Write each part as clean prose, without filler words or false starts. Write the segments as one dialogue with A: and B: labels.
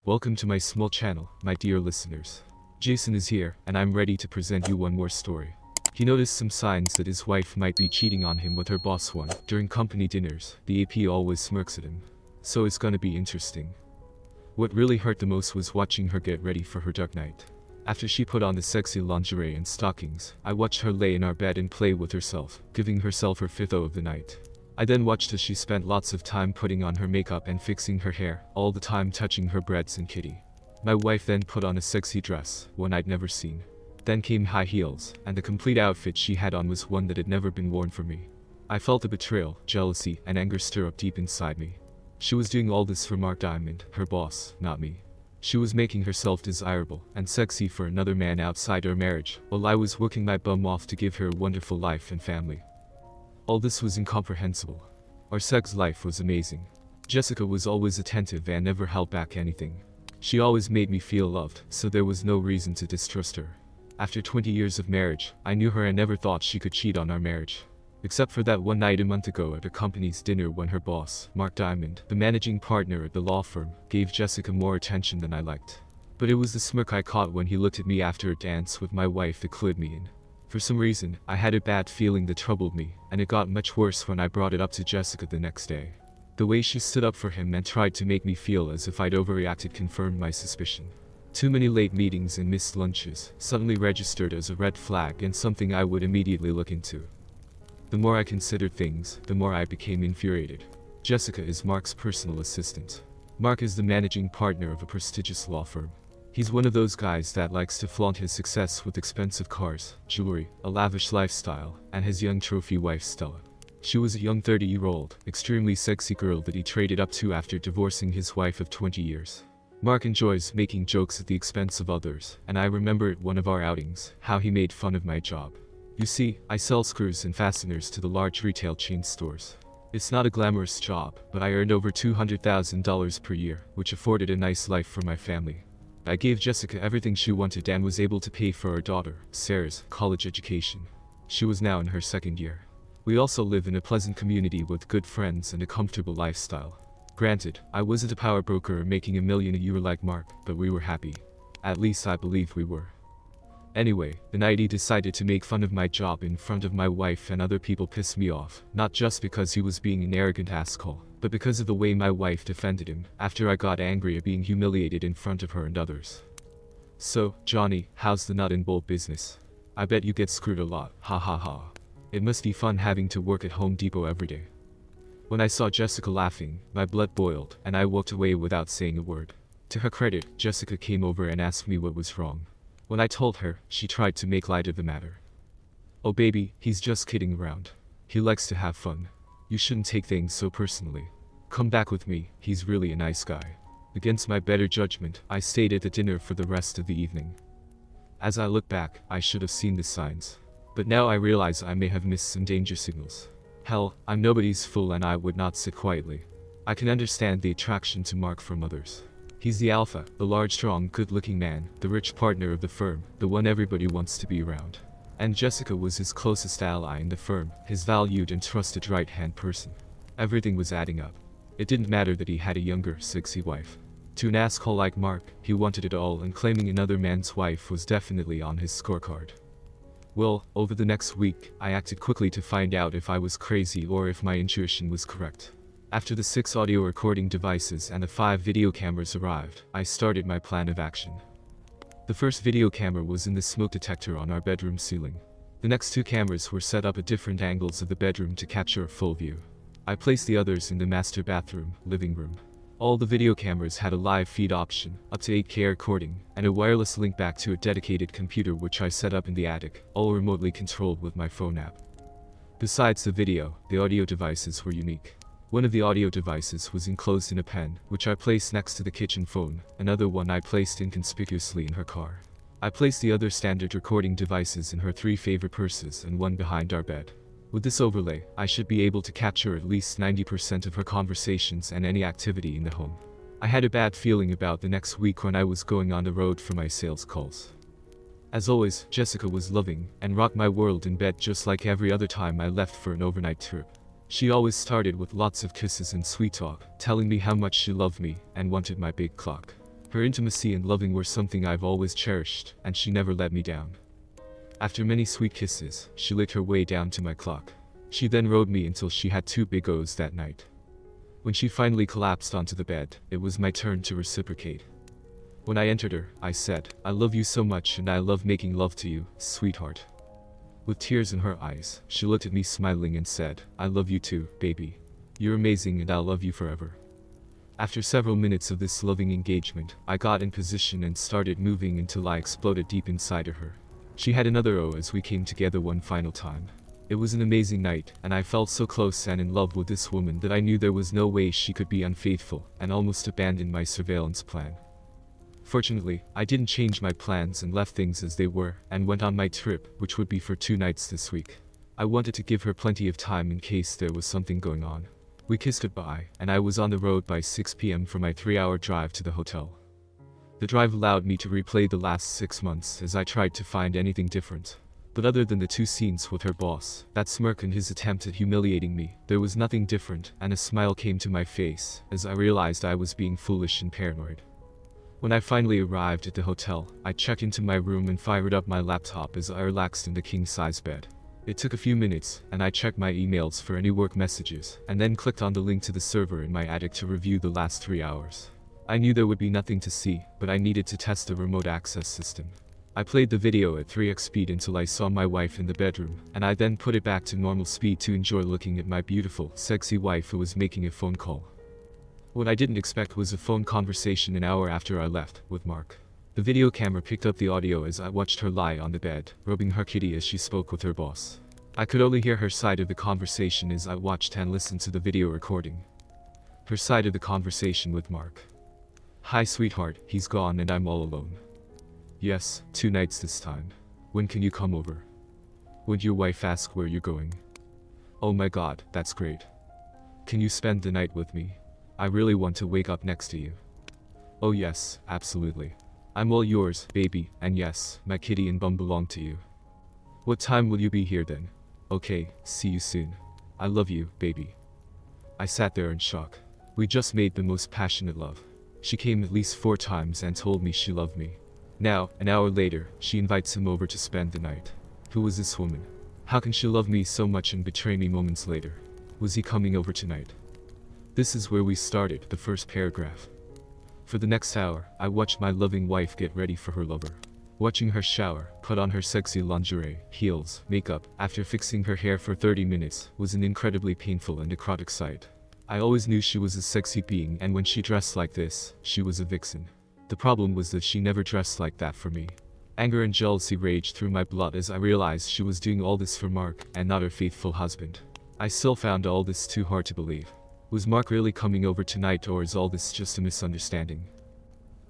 A: Welcome to my small channel, my dear listeners. Jason is here, and I'm ready to present you one more story. He noticed some signs that his wife might be cheating on him with her boss one. During company dinners, the AP always smirks at him. So it's gonna be interesting. What really hurt the most was watching her get ready for her dark night. After she put on the sexy lingerie and stockings, I watched her lay in our bed and play with herself, giving herself her fifth O of the night. I then watched as she spent lots of time putting on her makeup and fixing her hair, all the time touching her breasts and kitty. My wife then put on a sexy dress, one I'd never seen. Then came high heels, and the complete outfit she had on was one that had never been worn for me. I felt the betrayal, jealousy, and anger stir up deep inside me. She was doing all this for Mark Diamond, her boss, not me. She was making herself desirable and sexy for another man outside our marriage, while I was working my bum off to give her a wonderful life and family. All this was incomprehensible. Our sex life was amazing. Jessica was always attentive and never held back anything. She always made me feel loved, so there was no reason to distrust her. After 20 years of marriage, I knew her and never thought she could cheat on our marriage. Except for that one night a month ago at a company's dinner when her boss, Mark Diamond, the managing partner at the law firm, gave Jessica more attention than I liked. But it was the smirk I caught when he looked at me after a dance with my wife that clued me in. For some reason, I had a bad feeling that troubled me, and it got much worse when I brought it up to Jessica the next day. The way she stood up for him and tried to make me feel as if I'd overreacted confirmed my suspicion. Too many late meetings and missed lunches suddenly registered as a red flag and something I would immediately look into. The more I considered things, the more I became infuriated. Jessica is Mark's personal assistant. Mark is the managing partner of a prestigious law firm. He's one of those guys that likes to flaunt his success with expensive cars, jewelry, a lavish lifestyle, and his young trophy wife Stella. She was a young 30-year-old, extremely sexy girl that he traded up to after divorcing his wife of 20 years. Mark enjoys making jokes at the expense of others, and I remember at one of our outings, how he made fun of my job. You see, I sell screws and fasteners to the large retail chain stores. It's not a glamorous job, but I earned over $200,000 per year, which afforded a nice life for my family. I gave Jessica everything she wanted and was able to pay for our daughter, Sarah's, college education. She was now in her second year. We also live in a pleasant community with good friends and a comfortable lifestyle. Granted, I wasn't a power broker making $1 million a year like Mark, but we were happy. At least I believed we were. Anyway, the night he decided to make fun of my job in front of my wife and other people pissed me off, not just because he was being an arrogant asshole, but because of the way my wife defended him, after I got angry at being humiliated in front of her and others. So, Johnny, how's the nut and bolt business? I bet you get screwed a lot, ha ha ha. It must be fun having to work at Home Depot every day. When I saw Jessica laughing, my blood boiled, and I walked away without saying a word. To her credit, Jessica came over and asked me what was wrong. When I told her, she tried to make light of the matter. Oh baby, he's just kidding around. He likes to have fun. You shouldn't take things so personally. Come back with me, he's really a nice guy. Against my better judgment, I stayed at the dinner for the rest of the evening. As I look back, I should have seen the signs. But now I realize I may have missed some danger signals. Hell, I'm nobody's fool and I would not sit quietly. I can understand the attraction to Mark from others. He's the alpha, the large, strong, good-looking man, the rich partner of the firm, the one everybody wants to be around. And Jessica was his closest ally in the firm, his valued and trusted right-hand person. Everything was adding up. It didn't matter that he had a younger, sexy wife. To an asshole like Mark, he wanted it all, and claiming another man's wife was definitely on his scorecard. Well, over the next week, I acted quickly to find out if I was crazy or if my intuition was correct. After the 6 audio recording devices and the 5 video cameras arrived, I started my plan of action. The first video camera was in the smoke detector on our bedroom ceiling. The next 2 cameras were set up at different angles of the bedroom to capture a full view. I placed the others in the master bathroom, living room. All the video cameras had a live feed option, up to 8K recording, and a wireless link back to a dedicated computer which I set up in the attic, all remotely controlled with my phone app. Besides the video, the audio devices were unique. One of the audio devices was enclosed in a pen, which I placed next to the kitchen phone, another one I placed inconspicuously in her car. I placed the other standard recording devices in her 3 favorite purses and one behind our bed. With this overlay, I should be able to capture at least 90% of her conversations and any activity in the home. I had a bad feeling about the next week when I was going on the road for my sales calls. As always, Jessica was loving and rocked my world in bed just like every other time I left for an overnight trip. She always started with lots of kisses and sweet talk, telling me how much she loved me and wanted my big clock. Her intimacy and loving were something I've always cherished, and she never let me down. After many sweet kisses, she licked her way down to my clock. She then rode me until she had 2 big O's that night. When she finally collapsed onto the bed, it was my turn to reciprocate. When I entered her, I said, "I love you so much and I love making love to you, sweetheart." With tears in her eyes, she looked at me smiling and said, "I love you too, baby. You're amazing and I'll love you forever." After several minutes of this loving engagement, I got in position and started moving until I exploded deep inside of her. She had another O as we came together one final time. It was an amazing night, and I felt so close and in love with this woman that I knew there was no way she could be unfaithful, and almost abandoned my surveillance plan. Fortunately, I didn't change my plans and left things as they were, and went on my trip, which would be for 2 nights this week. I wanted to give her plenty of time in case there was something going on. We kissed goodbye, and I was on the road by 6 p.m. for my 3-hour drive to the hotel. The drive allowed me to replay the last 6 months as I tried to find anything different. But other than the 2 scenes with her boss, that smirk and his attempt at humiliating me, there was nothing different, and a smile came to my face as I realized I was being foolish and paranoid. When I finally arrived at the hotel, I checked into my room and fired up my laptop as I relaxed in the king-size bed. It took a few minutes, and I checked my emails for any work messages, and then clicked on the link to the server in my attic to review the last 3 hours. I knew there would be nothing to see, but I needed to test the remote access system. I played the video at 3x speed until I saw my wife in the bedroom, and I then put it back to normal speed to enjoy looking at my beautiful, sexy wife who was making a phone call. What I didn't expect was a phone conversation an hour after I left, with Mark. The video camera picked up the audio as I watched her lie on the bed, rubbing her kitty as she spoke with her boss. I could only hear her side of the conversation as I watched and listened to the video recording. Her side of the conversation with Mark. "Hi sweetheart, he's gone and I'm all alone." "Yes, 2 nights this time. When can you come over?" "Would your wife ask where you're going?" "Oh my god, that's great. Can you spend the night with me? I really want to wake up next to you." "Oh yes, absolutely. I'm all yours, baby, and yes, my kitty and bum belong to you." "What time will you be here then?" "Okay, see you soon. I love you, baby." I sat there in shock. We just made the most passionate love. She came at least 4 times and told me she loved me. Now, an hour later, she invites him over to spend the night. Who was this woman? How can she love me so much and betray me moments later? Was he coming over tonight? This is where we started, the first paragraph. For the next hour, I watched my loving wife get ready for her lover. Watching her shower, put on her sexy lingerie, heels, makeup, after fixing her hair for 30 minutes, was an incredibly painful and necrotic sight. I always knew she was a sexy being, and when she dressed like this, she was a vixen. The problem was that she never dressed like that for me. Anger and jealousy raged through my blood as I realized she was doing all this for Mark, and not her faithful husband. I still found all this too hard to believe. Was Mark really coming over tonight, or is all this just a misunderstanding?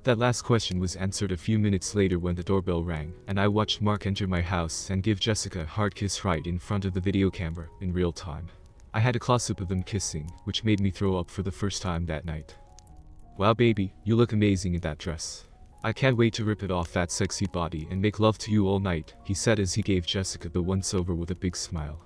A: That last question was answered a few minutes later when the doorbell rang, and I watched Mark enter my house and give Jessica a hard kiss right in front of the video camera, in real time. I had a close-up of them kissing, which made me throw up for the first time that night. "Wow baby, you look amazing in that dress. I can't wait to rip it off that sexy body and make love to you all night," he said as he gave Jessica the once-over with a big smile.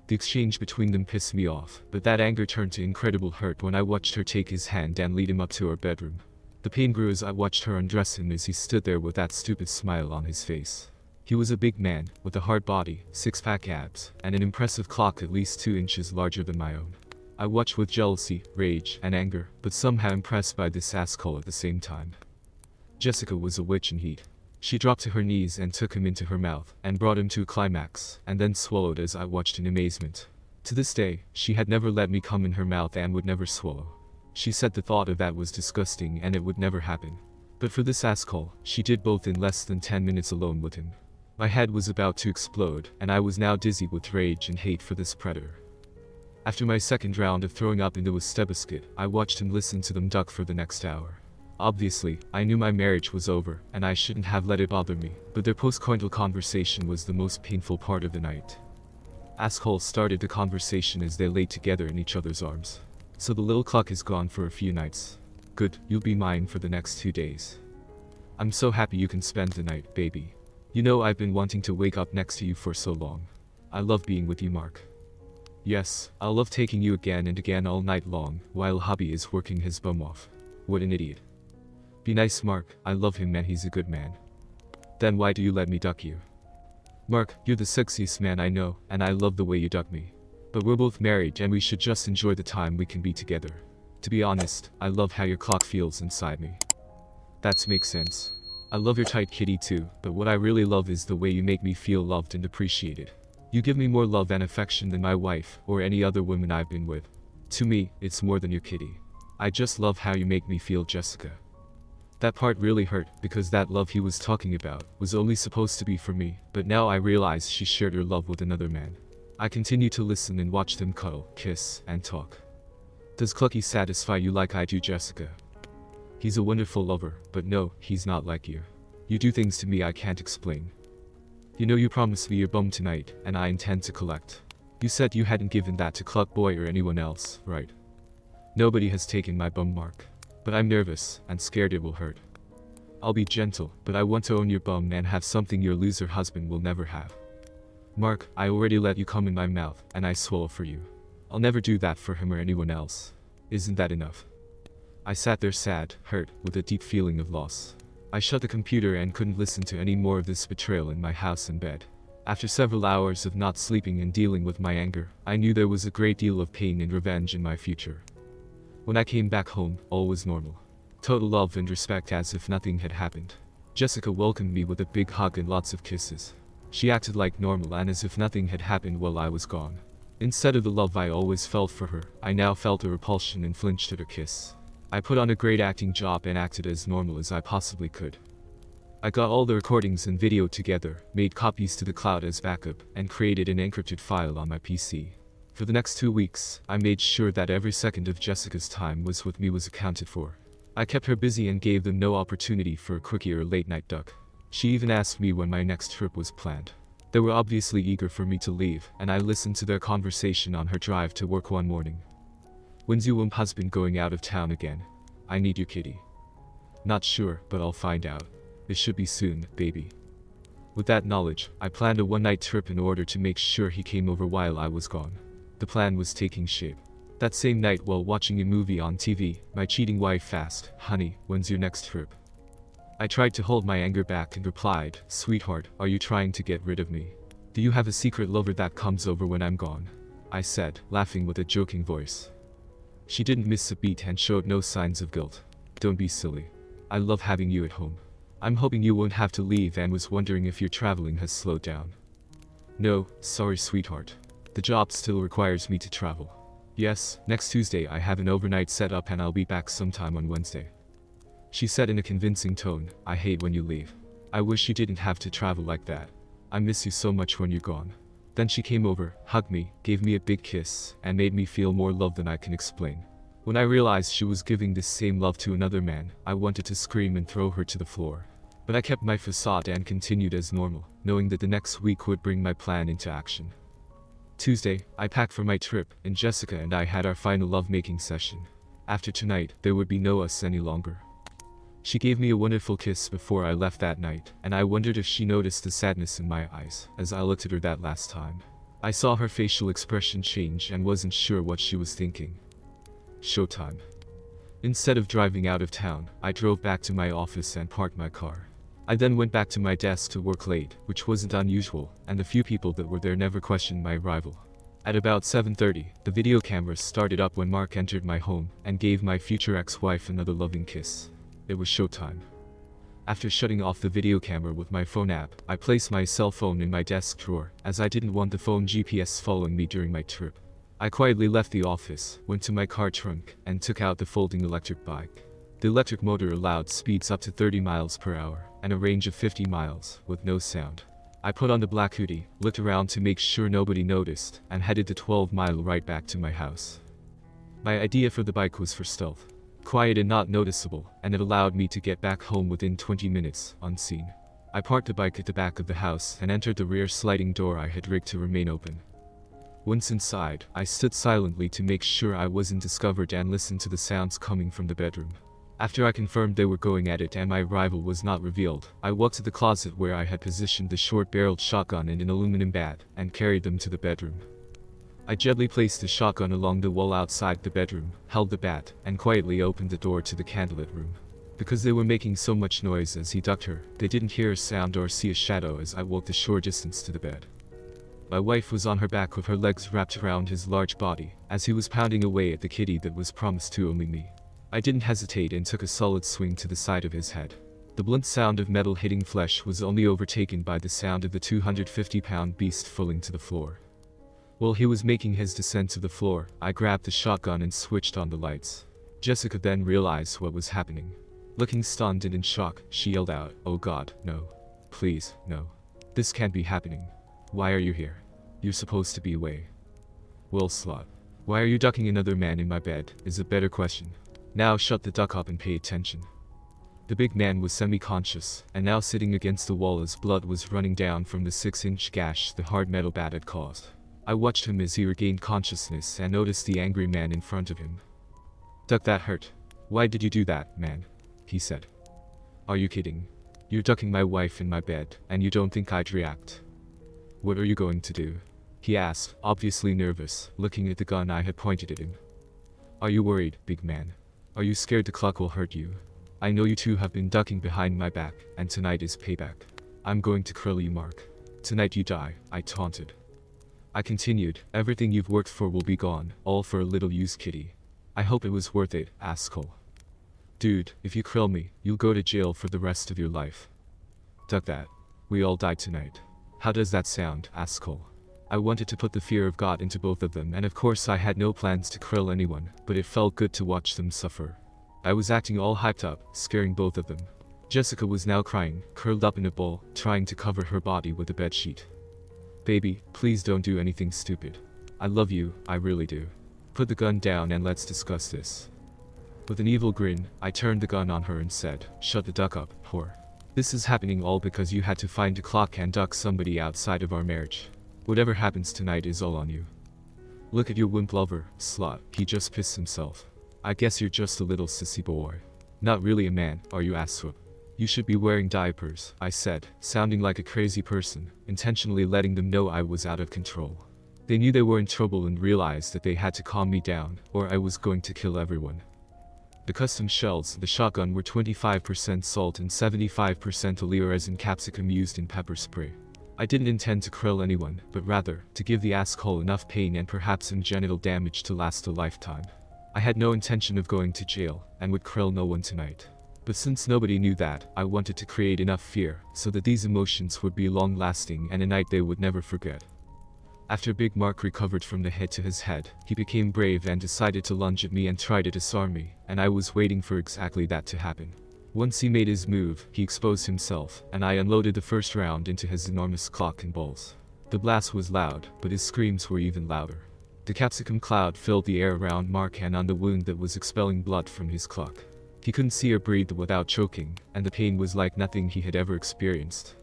A: The exchange between them pissed me off, but that anger turned to incredible hurt when I watched her take his hand and lead him up to our bedroom. The pain grew as I watched her undress him as he stood there with that stupid smile on his face. He was a big man, with a hard body, 6-pack abs, and an impressive clock at least 2 inches larger than my own. I watched with jealousy, rage, and anger, but somehow impressed by this asshole at the same time. Jessica was a witch in heat. She dropped to her knees and took him into her mouth, and brought him to a climax, and then swallowed as I watched in amazement. To this day, she had never let me come in her mouth and would never swallow. She said the thought of that was disgusting and it would never happen. But for this asshole, she did both in less than 10 minutes alone with him. My head was about to explode, and I was now dizzy with rage and hate for this predator. After my second round of throwing up into a stebiscuit, I watched him listen to them duck for the next hour. Obviously, I knew my marriage was over, and I shouldn't have let it bother me, but their post-coital conversation was the most painful part of the night. Asshole started the conversation as they lay together in each other's arms. "So the little clock is gone for a few nights. Good, you'll be mine for the next 2 days. I'm so happy you can spend the night, baby. You know I've been wanting to wake up next to you for so long. I love being with you, Mark. Yes, I'll love taking you again and again all night long, while hubby is working his bum off. What an idiot. Be nice, Mark. I love him and he's a good man. Then why do you let me duck you? Mark, you're the sexiest man I know, and I love the way you duck me. But we're both married and we should just enjoy the time we can be together. To be honest, I love how your clock feels inside me. That makes sense. I love your tight kitty too, but what I really love is the way you make me feel loved and appreciated. You give me more love and affection than my wife, or any other woman I've been with. To me, it's more than your kitty. I just love how you make me feel, Jessica. That part really hurt, because that love he was talking about was only supposed to be for me, but now I realize she shared her love with another man. I continue to listen and watch them cuddle, kiss, and talk. Does Clucky satisfy you like I do, Jessica? He's a wonderful lover, but no, he's not like you. You do things to me I can't explain. You know you promised me your bum tonight, and I intend to collect. You said you hadn't given that to Cluck Boy or anyone else, right? Nobody has taken my bum, Mark. But I'm nervous, and scared it will hurt. I'll be gentle, but I want to own your bum and have something your loser husband will never have. Mark, I already let you come in my mouth, and I swallow for you. I'll never do that for him or anyone else. Isn't that enough? I sat there sad, hurt, with a deep feeling of loss. I shut the computer and couldn't listen to any more of this betrayal in my house and bed. After several hours of not sleeping and dealing with my anger, I knew there was a great deal of pain and revenge in my future. When I came back home, all was normal. Total love and respect as if nothing had happened. Jessica welcomed me with a big hug and lots of kisses. She acted like normal and as if nothing had happened while I was gone. Instead of the love I always felt for her, I now felt a repulsion and flinched at her kiss. I put on a great acting job and acted as normal as I possibly could. I got all the recordings and video together, made copies to the cloud as backup, and created an encrypted file on my PC. For the next 2 weeks, I made sure that every second of Jessica's time with me was accounted for. I kept her busy and gave them no opportunity for a quickie or a late-night duck. She even asked me when my next trip was planned. They were obviously eager for me to leave, and I listened to their conversation on her drive to work one morning. When's your husband going out of town again? I need your kitty. Not sure, but I'll find out. It should be soon, baby. With that knowledge, I planned a one-night trip in order to make sure he came over while I was gone. The plan was taking shape. That same night while watching a movie on TV, my cheating wife asked, "Honey, when's your next trip?" I tried to hold my anger back and replied, "Sweetheart, are you trying to get rid of me? Do you have a secret lover that comes over when I'm gone?" I said, laughing with a joking voice. She didn't miss a beat and showed no signs of guilt. "Don't be silly. I love having you at home. I'm hoping you won't have to leave and was wondering if your traveling has slowed down." "No, sorry, sweetheart. The job still requires me to travel. Yes, next Tuesday I have an overnight set up and I'll be back sometime on Wednesday." She said in a convincing tone, "I hate when you leave. I wish you didn't have to travel like that. I miss you so much when you're gone." Then she came over, hugged me, gave me a big kiss, and made me feel more love than I can explain. When I realized she was giving this same love to another man, I wanted to scream and throw her to the floor. But I kept my facade and continued as normal, knowing that the next week would bring my plan into action. Tuesday, I packed for my trip, and Jessica and I had our final lovemaking session. After tonight, there would be no us any longer. She gave me a wonderful kiss before I left that night, and I wondered if she noticed the sadness in my eyes as I looked at her that last time. I saw her facial expression change and wasn't sure what she was thinking. Showtime. Instead of driving out of town, I drove back to my office and parked my car. I then went back to my desk to work late, which wasn't unusual, and the few people that were there never questioned my arrival. At about 7:30, the video camera started up when Mark entered my home and gave my future ex-wife another loving kiss. It was showtime. After shutting off the video camera with my phone app, I placed my cell phone in my desk drawer, as I didn't want the phone GPS following me during my trip. I quietly left the office, went to my car trunk, and took out the folding electric bike. The electric motor allowed speeds up to 30 miles per hour, and a range of 50 miles, with no sound. I put on the black hoodie, looked around to make sure nobody noticed, and headed the 12-mile ride back to my house. My idea for the bike was for stealth. Quiet and not noticeable, and it allowed me to get back home within 20 minutes, unseen. I parked the bike at the back of the house and entered the rear sliding door I had rigged to remain open. Once inside, I stood silently to make sure I wasn't discovered and listened to the sounds coming from the bedroom. After I confirmed they were going at it and my arrival was not revealed, I walked to the closet where I had positioned the short-barreled shotgun and an aluminum bat, and carried them to the bedroom. I gently placed the shotgun along the wall outside the bedroom, held the bat, and quietly opened the door to the candlelit room. Because they were making so much noise as he ducked her, they didn't hear a sound or see a shadow as I walked a short distance to the bed. My wife was on her back with her legs wrapped around his large body, as he was pounding away at the kitty that was promised to only me. I didn't hesitate and took a solid swing to the side of his head. The blunt sound of metal hitting flesh was only overtaken by the sound of the 250-pound beast falling to the floor. While he was making his descent to the floor, I grabbed the shotgun and switched on the lights. Jessica then realized what was happening. Looking stunned and in shock, she yelled out, "Oh God, no. Please, no. This can't be happening. Why are you here? You're supposed to be away." "Well, slut. Why are you ducking another man in my bed, is a better question. Now shut the duck up and pay attention." The big man was semi-conscious, and now sitting against the wall as blood was running down from the 6-inch gash the hard metal bat had caused. I watched him as he regained consciousness and noticed the angry man in front of him. "Duck, that hurt. Why did you do that, man?" he said. "Are you kidding? You're ducking my wife in my bed, and you don't think I'd react? What are you going to do?" he asked, obviously nervous, looking at the gun I had pointed at him. "Are you worried, big man? Are you scared the clock will hurt you? I know you two have been ducking behind my back, and tonight is payback. I'm going to krill you, Mark. Tonight you die," I taunted. I continued, "Everything you've worked for will be gone, all for a little used kitty. I hope it was worth it, asshole. Dude, if you krill me, you'll go to jail for the rest of your life. Duck that. We all die tonight. How does that sound, asshole?" I wanted to put the fear of God into both of them, and of course I had no plans to krill anyone, but it felt good to watch them suffer. I was acting all hyped up, scaring both of them. Jessica was now crying, curled up in a ball, trying to cover her body with a bedsheet. "Baby, please don't do anything stupid. I love you, I really do. Put the gun down and let's discuss this." With an evil grin, I turned the gun on her and said, "Shut the duck up, whore. This is happening all because you had to find a clock and duck somebody outside of our marriage. Whatever happens tonight is all on you. Look at your wimp lover, slut, he just pissed himself. I guess you're just a little sissy boy. Not really a man, are you, asswhip? You should be wearing diapers," I said, sounding like a crazy person, intentionally letting them know I was out of control. They knew they were in trouble and realized that they had to calm me down, or I was going to kill everyone. The custom shells, the shotgun, were 25% salt and 75% oleo resin capsicum used in pepper spray. I didn't intend to krill anyone, but rather, to give the asshole enough pain and perhaps some genital damage to last a lifetime. I had no intention of going to jail, and would krill no one tonight. But since nobody knew that, I wanted to create enough fear, so that these emotions would be long-lasting and a night they would never forget. After Big Mark recovered from the head to his head, he became brave and decided to lunge at me and try to disarm me, and I was waiting for exactly that to happen. Once he made his move, he exposed himself, and I unloaded the first round into his enormous clock and balls. The blast was loud, but his screams were even louder. The capsicum cloud filled the air around Mark and on the wound that was expelling blood from his clock. He couldn't see or breathe without choking, and the pain was like nothing he had ever experienced.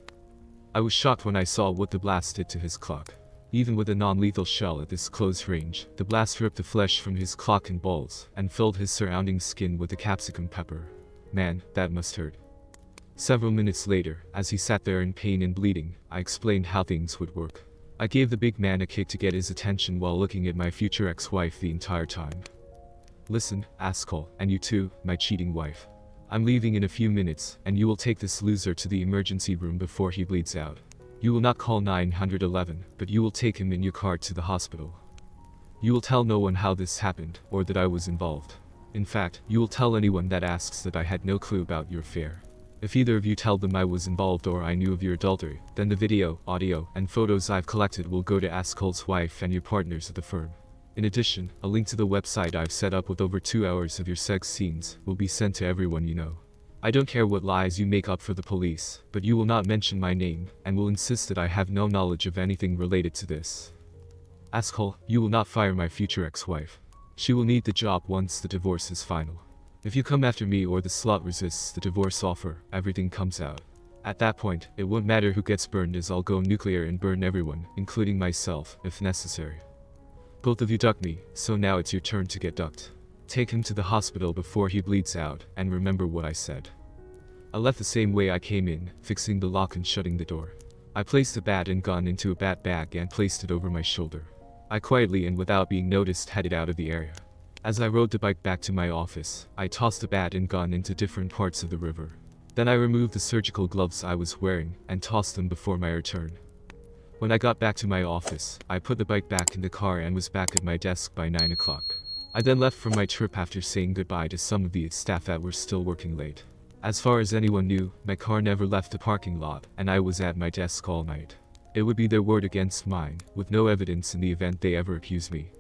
A: I was shocked when I saw what the blast did to his clock. Even with a non-lethal shell at this close range, the blast ripped the flesh from his clock and balls, and filled his surrounding skin with the capsicum pepper. Man, that must hurt. Several minutes later, as he sat there in pain and bleeding, I explained how things would work. I gave the big man a kick to get his attention while looking at my future ex-wife the entire time. "Listen, asshole, and you too, my cheating wife. I'm leaving in a few minutes, and you will take this loser to the emergency room before he bleeds out. You will not call 911, but you will take him in your car to the hospital. You will tell no one how this happened, or that I was involved. In fact, you will tell anyone that asks that I had no clue about your affair. If either of you tell them I was involved or I knew of your adultery, then the video, audio, and photos I've collected will go to Askol's wife and your partners at the firm. In addition, a link to the website I've set up with over 2 hours of your sex scenes will be sent to everyone you know. I don't care what lies you make up for the police, but you will not mention my name, and will insist that I have no knowledge of anything related to this. Asshole, you will not fire my future ex-wife. She will need the job once the divorce is final. If you come after me or the slut resists the divorce offer, everything comes out. At that point, it won't matter who gets burned, as I'll go nuclear and burn everyone, including myself, if necessary. Both of you ducked me, so now it's your turn to get ducked. Take him to the hospital before he bleeds out, and remember what I said." I left the same way I came in, fixing the lock and shutting the door. I placed the bat and gun into a bat bag and placed it over my shoulder. I quietly and without being noticed headed out of the area. As I rode the bike back to my office, I tossed the bat and gun into different parts of the river. Then I removed the surgical gloves I was wearing and tossed them before my return. When I got back to my office, I put the bike back in the car and was back at my desk by 9 o'clock. I then left for my trip after saying goodbye to some of the staff that were still working late. As far as anyone knew, my car never left the parking lot, and I was at my desk all night. It would be their word against mine, with no evidence in the event they ever accused me.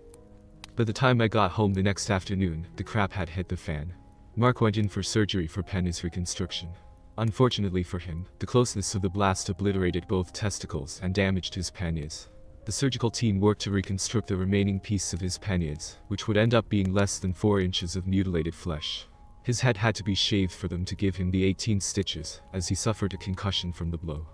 A: By the time I got home the next afternoon, the crap had hit the fan. Mark went in for surgery for penis reconstruction. Unfortunately for him, the closeness of the blast obliterated both testicles and damaged his penis. The surgical team worked to reconstruct the remaining piece of his penis, which would end up being less than 4 inches of mutilated flesh. His head had to be shaved for them to give him the 18 stitches, as he suffered a concussion from the blow.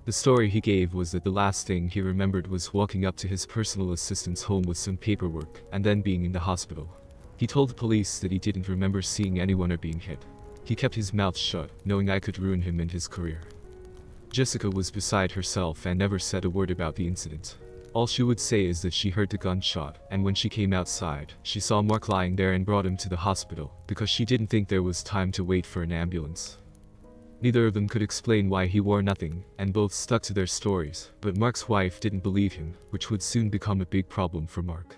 A: The story he gave was that the last thing he remembered was walking up to his personal assistant's home with some paperwork, and then being in the hospital. He told the police that he didn't remember seeing anyone or being hit. He kept his mouth shut, knowing I could ruin him and his career. Jessica was beside herself and never said a word about the incident. All she would say is that she heard the gunshot, and when she came outside, she saw Mark lying there and brought him to the hospital, because she didn't think there was time to wait for an ambulance. Neither of them could explain why he wore nothing, and both stuck to their stories, but Mark's wife didn't believe him, which would soon become a big problem for Mark.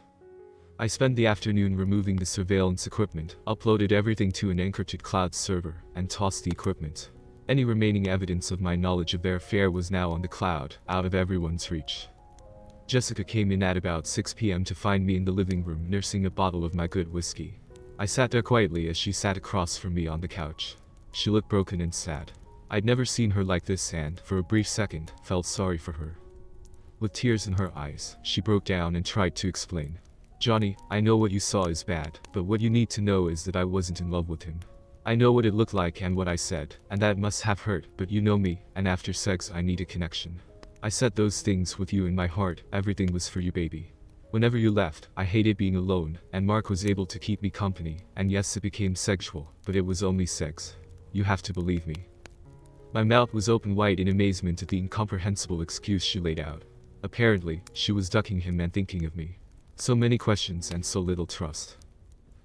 A: I spent the afternoon removing the surveillance equipment, uploaded everything to an encrypted cloud server, and tossed the equipment. Any remaining evidence of my knowledge of their affair was now on the cloud, out of everyone's reach. Jessica came in at about 6 p.m. to find me in the living room nursing a bottle of my good whiskey. I sat there quietly as she sat across from me on the couch. She looked broken and sad. I'd never seen her like this and, for a brief second, felt sorry for her. With tears in her eyes, she broke down and tried to explain. Johnny, I know what you saw is bad, but what you need to know is that I wasn't in love with him. I know what it looked like and what I said, and that must have hurt, but you know me, and after sex I need a connection. I said those things with you in my heart, everything was for you, baby. Whenever you left, I hated being alone, and Mark was able to keep me company, and yes, it became sexual, but it was only sex. You have to believe me. My mouth was open wide in amazement at the incomprehensible excuse she laid out. Apparently, she was ducking him and thinking of me. So many questions and so little trust.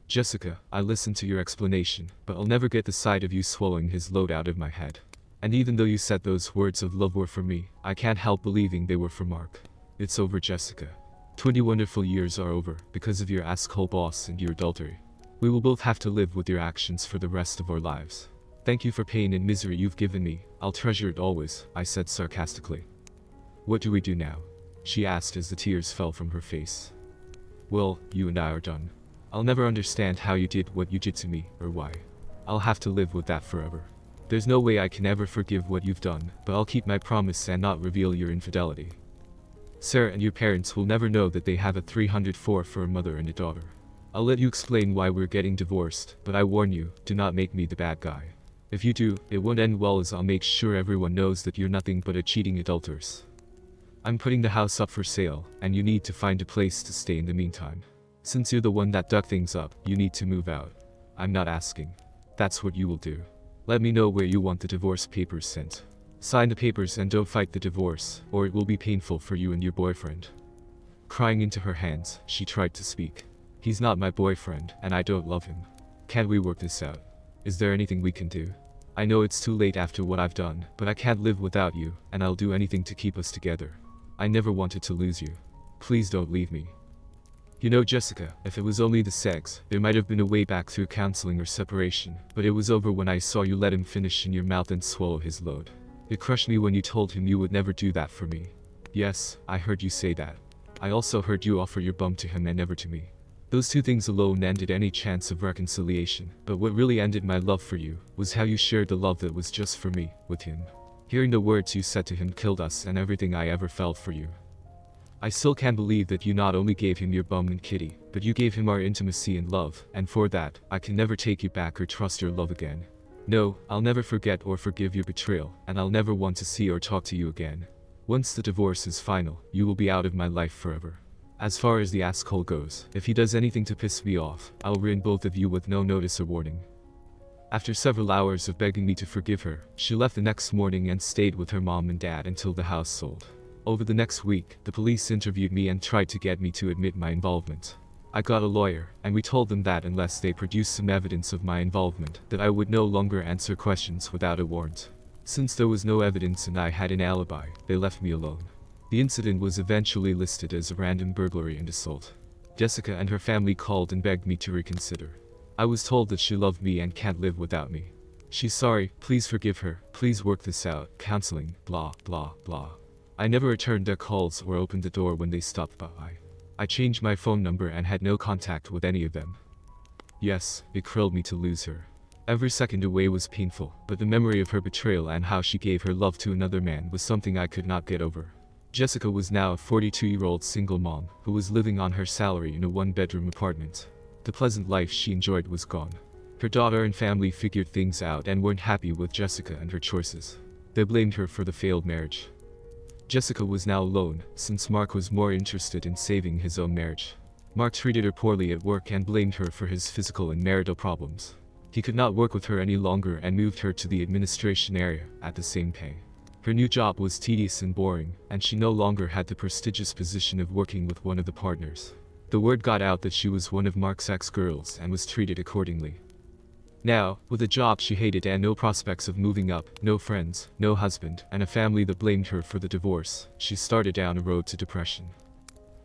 A: Jessica, I listened to your explanation, but I'll never get the sight of you swallowing his load out of my head. And even though you said those words of love were for me, I can't help believing they were for Mark. It's over, Jessica. 20 wonderful years are over, because of your asshole boss and your adultery. We will both have to live with your actions for the rest of our lives. Thank you for pain and misery you've given me, I'll treasure it always, I said sarcastically. What do we do now? She asked as the tears fell from her face. Well, you and I are done. I'll never understand how you did what you did to me, or why. I'll have to live with that forever. There's no way I can ever forgive what you've done, but I'll keep my promise and not reveal your infidelity. Sarah and your parents will never know that they have a 304 for a mother and a daughter. I'll let you explain why we're getting divorced, but I warn you, do not make me the bad guy. If you do, it won't end well, as I'll make sure everyone knows that you're nothing but a cheating adulteress. I'm putting the house up for sale, and you need to find a place to stay in the meantime. Since you're the one that dug things up, you need to move out. I'm not asking. That's what you will do. Let me know where you want the divorce papers sent. Sign the papers and don't fight the divorce, or it will be painful for you and your boyfriend. Crying into her hands, she tried to speak. He's not my boyfriend, and I don't love him. Can't we work this out? Is there anything we can do? I know it's too late after what I've done, but I can't live without you, and I'll do anything to keep us together. I never wanted to lose you. Please don't leave me. You know, Jessica, if it was only the sex, there might have been a way back through counseling or separation, but it was over when I saw you let him finish in your mouth and swallow his load. It crushed me when you told him you would never do that for me. Yes, I heard you say that. I also heard you offer your bum to him and never to me. Those two things alone ended any chance of reconciliation, but what really ended my love for you was how you shared the love that was just for me, with him. Hearing the words you said to him killed us and everything I ever felt for you. I still can't believe that you not only gave him your bum and kitty, but you gave him our intimacy and love, and for that, I can never take you back or trust your love again. No, I'll never forget or forgive your betrayal, and I'll never want to see or talk to you again. Once the divorce is final, you will be out of my life forever. As far as the asshole goes, if he does anything to piss me off, I'll ruin both of you with no notice or warning. After several hours of begging me to forgive her, she left the next morning and stayed with her mom and dad until the house sold. Over the next week, the police interviewed me and tried to get me to admit my involvement. I got a lawyer, and we told them that unless they produced some evidence of my involvement, that I would no longer answer questions without a warrant. Since there was no evidence and I had an alibi, they left me alone. The incident was eventually listed as a random burglary and assault. Jessica and her family called and begged me to reconsider. I was told that she loved me and can't live without me. She's sorry, please forgive her, please work this out, counseling, blah blah blah. I never returned their calls or opened the door when they stopped by. I changed my phone number and had no contact with any of them. Yes, it killed me to lose her. Every second away was painful, but the memory of her betrayal and how she gave her love to another man was something I could not get over. Jessica was now a 42-year-old single mom who was living on her salary in a one-bedroom apartment. The pleasant life she enjoyed was gone. Her daughter and family figured things out and weren't happy with Jessica and her choices. They blamed her for the failed marriage. Jessica was now alone, since Mark was more interested in saving his own marriage. Mark treated her poorly at work and blamed her for his physical and marital problems. He could not work with her any longer and moved her to the administration area, at the same pay. Her new job was tedious and boring, and she no longer had the prestigious position of working with one of the partners. The word got out that she was one of Mark's ex-girls and was treated accordingly. Now, with a job she hated and no prospects of moving up, no friends, no husband, and a family that blamed her for the divorce, she started down a road to depression.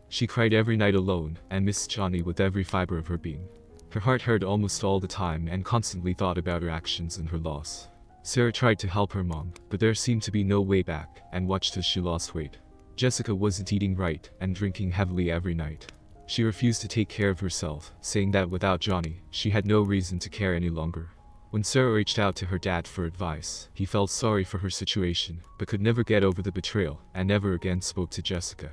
A: She cried every night alone, and missed Johnny with every fiber of her being. Her heart hurt almost all the time and constantly thought about her actions and her loss. Sarah tried to help her mom, but there seemed to be no way back, and watched as she lost weight. Jessica wasn't eating right, and drinking heavily every night. She refused to take care of herself, saying that without Johnny, she had no reason to care any longer. When Sarah reached out to her dad for advice, he felt sorry for her situation, but could never get over the betrayal, and never again spoke to Jessica.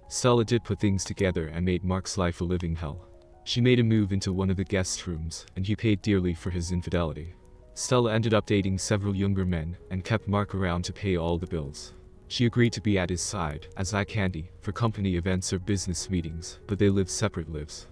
A: Stella did put things together and made Mark's life a living hell. She made a move into one of the guest rooms, and he paid dearly for his infidelity. Stella ended up dating several younger men, and kept Mark around to pay all the bills. She agreed to be at his side, as eye candy, for company events or business meetings, but they lived separate lives.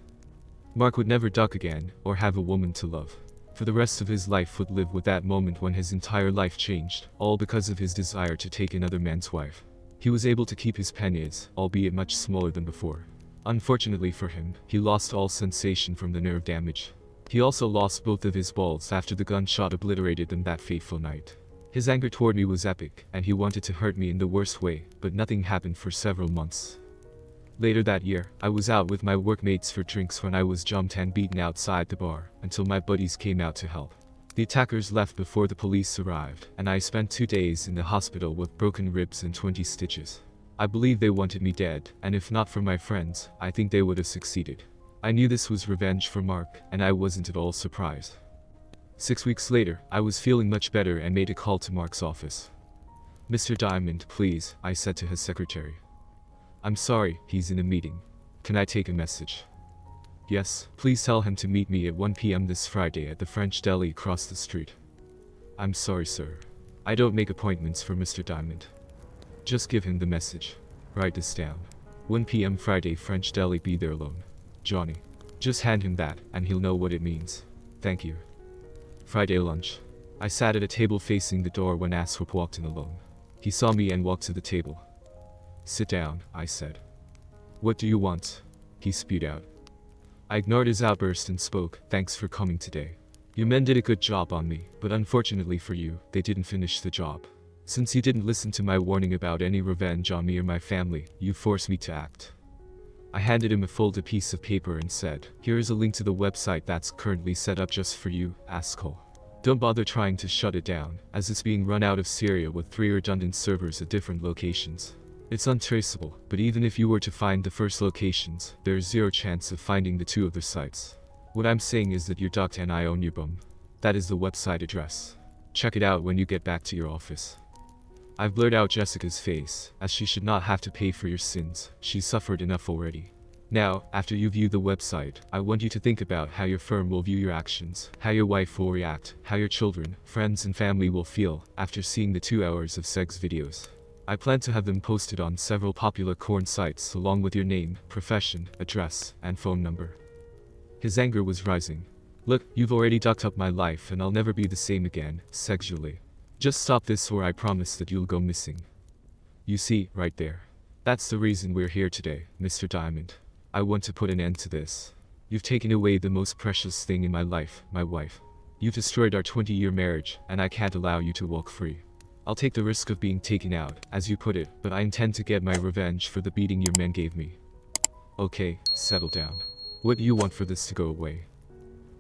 A: Mark would never duck again, or have a woman to love. For the rest of his life would live with that moment when his entire life changed, all because of his desire to take another man's wife. He was able to keep his pennies, albeit much smaller than before. Unfortunately for him, he lost all sensation from the nerve damage. He also lost both of his balls after the gunshot obliterated them that fateful night. His anger toward me was epic, and he wanted to hurt me in the worst way, but nothing happened for several months. Later that year, I was out with my workmates for drinks when I was jumped and beaten outside the bar, until my buddies came out to help. The attackers left before the police arrived, and I spent 2 days in the hospital with broken ribs and 20 stitches. I believe they wanted me dead, and if not for my friends, I think they would have succeeded. I knew this was revenge for Mark, and I wasn't at all surprised. 6 weeks later, I was feeling much better and made a call to Mark's office. "Mr. Diamond, please," I said to his secretary. "I'm sorry, he's in a meeting. Can I take a message?" "Yes, please tell him to meet me at 1 p.m. this Friday at the French deli across the street." "I'm sorry, sir. I don't make appointments for Mr. Diamond." "Just give him the message. Write this down. 1 p.m. Friday, French deli, be there alone. Johnny." Just hand him that, and he'll know what it means. "Thank you." Friday lunch. I sat at a table facing the door when Aswap walked in alone. He saw me and walked to the table. "Sit down," I said. "What do you want?" he spewed out. I ignored his outburst and spoke. "Thanks for coming today. Your men did a good job on me, but unfortunately for you, they didn't finish the job. Since you didn't listen to my warning about any revenge on me or my family, you forced me to act." I handed him a folded piece of paper and said, "Here is a link to the website that's currently set up just for you, asshole. Don't bother trying to shut it down, as it's being run out of Syria with 3 redundant servers at different locations. It's untraceable, but even if you were to find the first locations, there is 0 chance of finding the 2 other sites. What I'm saying is that you're ducked and I own your bum. That is the website address. Check it out when you get back to your office." I've blurred out Jessica's face, as she should not have to pay for your sins. She's suffered enough already. Now, after you view the website, I want you to think about how your firm will view your actions, how your wife will react, how your children, friends and family will feel after seeing the 2 hours of sex videos. I plan to have them posted on several popular porn sites along with your name, profession, address, and phone number. His anger was rising. "Look, you've already ducked up my life and I'll never be the same again, sexually. Just stop this or I promise that you'll go missing. You see, right there. That's the reason we're here today, Mr. Diamond. I want to put an end to this. You've taken away the most precious thing in my life, my wife. You've destroyed our 20-year marriage, and I can't allow you to walk free. I'll take the risk of being taken out, as you put it, but I intend to get my revenge for the beating your men gave me. Okay, settle down. What do you want for this to go away?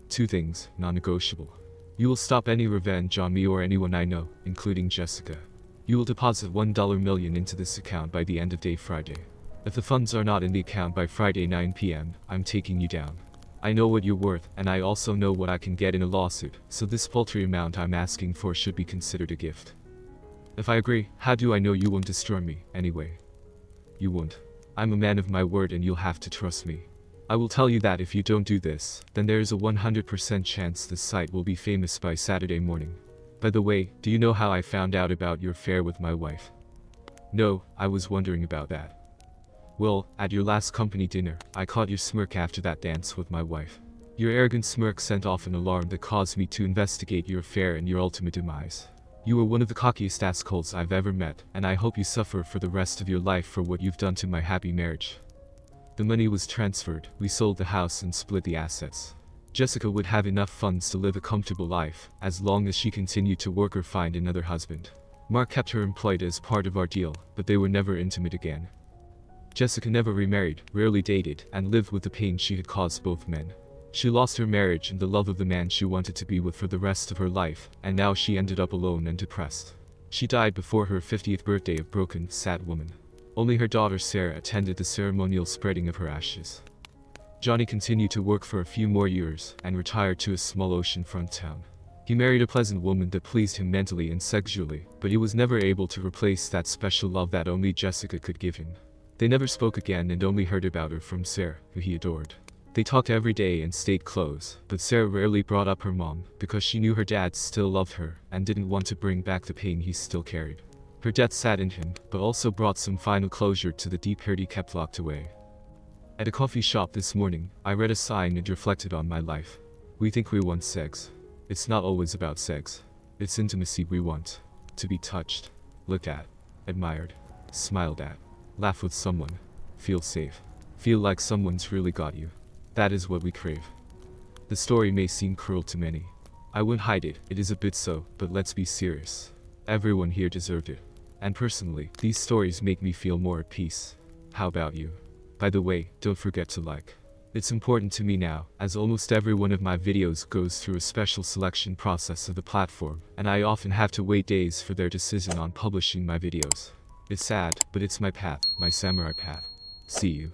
A: Two things, non-negotiable. You will stop any revenge on me or anyone I know, including Jessica. You will deposit $1 million into this account by the end of day Friday. If the funds are not in the account by Friday 9 p.m., I'm taking you down. I know what you're worth, and I also know what I can get in a lawsuit, so this paltry amount I'm asking for should be considered a gift. If I agree, how do I know you won't destroy me, anyway? You won't. I'm a man of my word and you'll have to trust me. I will tell you that if you don't do this, then there is a 100% chance this site will be famous by Saturday morning. By the way, do you know how I found out about your affair with my wife? No, I was wondering about that. Well, at your last company dinner, I caught your smirk after that dance with my wife. Your arrogant smirk sent off an alarm that caused me to investigate your affair and your ultimate demise. You were one of the cockiest assholes I've ever met, and I hope you suffer for the rest of your life for what you've done to my happy marriage. The money was transferred, we sold the house and split the assets. Jessica would have enough funds to live a comfortable life, as long as she continued to work or find another husband. Mark kept her employed as part of our deal, but they were never intimate again. Jessica never remarried, rarely dated, and lived with the pain she had caused both men. She lost her marriage and the love of the man she wanted to be with for the rest of her life, and now she ended up alone and depressed. She died before her 50th birthday, a broken, sad woman. Only her daughter Sarah attended the ceremonial spreading of her ashes. Johnny continued to work for a few more years, and retired to a small oceanfront town. He married a pleasant woman that pleased him mentally and sexually, but he was never able to replace that special love that only Jessica could give him. They never spoke again and only heard about her from Sarah, who he adored. They talked every day and stayed close, but Sarah rarely brought up her mom, because she knew her dad still loved her, and didn't want to bring back the pain he still carried. Her death saddened him, but also brought some final closure to the deep hurt he kept locked away. At a coffee shop this morning, I read a sign and reflected on my life. We think we want sex. It's not always about sex. It's intimacy we want. To be touched, looked at, admired, smiled at, laugh with someone, feel safe, feel like someone's really got you. That is what we crave. The story may seem cruel to many. I wouldn't hide it, it is a bit so, but let's be serious. Everyone here deserved it. And personally, these stories make me feel more at peace. How about you? By the way, don't forget to like. It's important to me now, as almost every one of my videos goes through a special selection process of the platform, and I often have to wait days for their decision on publishing my videos. It's sad, but it's my path, my samurai path. See you.